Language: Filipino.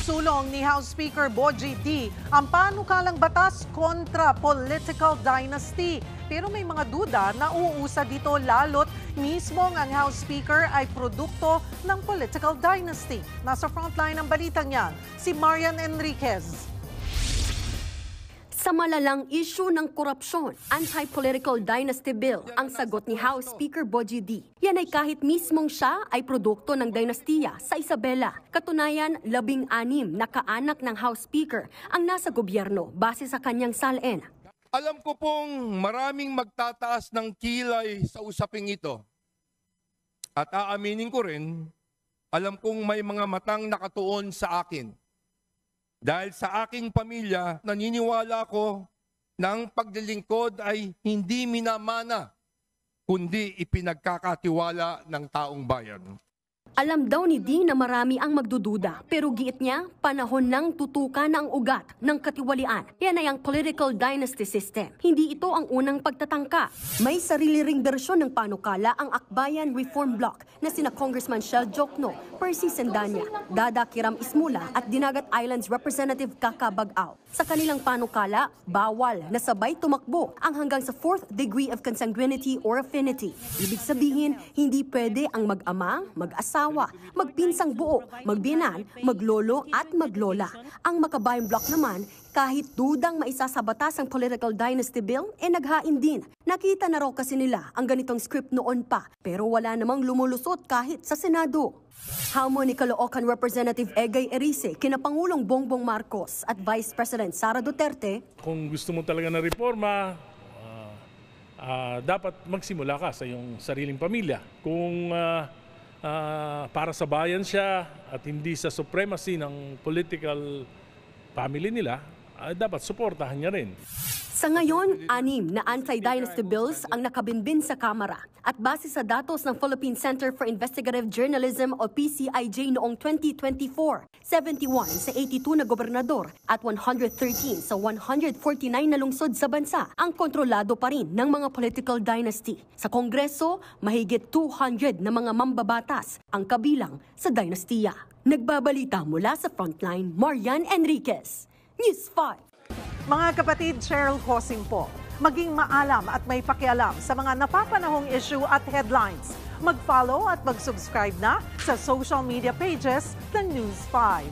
Isinusulong ni House Speaker Bogie D ang panukalang batas kontra political dynasty. Pero may mga duda na uusad dito lalo't mismong ang House Speaker ay produkto ng political dynasty. Nasa frontline ng balitang yan, si Marian Enriquez. Sa malalang issue ng korupsyon, anti-political dynasty bill ang sagot ni House Speaker Bogie D. Yan ay kahit mismong siya ay produkto ng dinastiya sa Isabela. Katunayan, 16 na kaanak ng House Speaker ang nasa gobyerno base sa kanyang salin. Alam ko pong maraming magtataas ng kilay sa usaping ito. At aaminin ko rin, alam kong may mga matang nakatuon sa akin. Dahil sa aking pamilya, naniniwala ko na ang paglilingkod ay hindi minamana, kundi ipinagkakatiwala ng taong bayan. Alam daw ni D na marami ang magdududa, pero giit niya, panahon ng tutukan ang ugat ng katiwalian. Yan ay ang political dynasty system. Hindi ito ang unang pagtatangka. May sarili ring bersyon ng panukala ang Akbayan Reform Bloc na sina Congressman Shell Jokno, Percy Sendanya, Dada Kiram Ismula at Dinagat Islands Representative Kaka Bagaw. Sa kanilang panukala, bawal na sabay tumakbo ang hanggang sa 4th degree of consanguinity or affinity. Ibig sabihin, hindi pwede ang mag-ama, mag-asawa, magpinsang buo, magbinan, maglolo at maglola. Ang Makabayan Bloc naman, kahit dudang maisa sa batas ang political dynasty bill, naghain din. Nakita na raw kasi nila ang ganitong script noon pa, pero wala namang lumulusot kahit sa Senado. Hamon ni Caloocan Representative Egay Erice kina Pangulong Bongbong Marcos at Vice President Sara Duterte. Kung gusto mo talaga ng reforma, dapat magsimula ka sa iyong sariling pamilya. Kung para sa bayan siya at hindi sa supremacy ng political family nila, dapat suportahan niya rin. Sa ngayon, 6 na anti-dynasty bills ang nakabinbin sa Kamara. At base sa datos ng Philippine Center for Investigative Journalism o PCIJ noong 2024, 71 sa 82 na gobernador at 113 sa 149 na lungsod sa bansa ang kontrolado pa rin ng mga political dynasty. Sa Kongreso, mahigit 200 na mga mambabatas ang kabilang sa dynastiya. Nagbabalita mula sa Frontline, Marian Enriquez, News 5. Mga kapatid, Cheryl Cosing po. Maging maalam at may pakialam sa mga napapanahong issue at headlines. Mag-follow at mag-subscribe na sa social media pages ng News 5.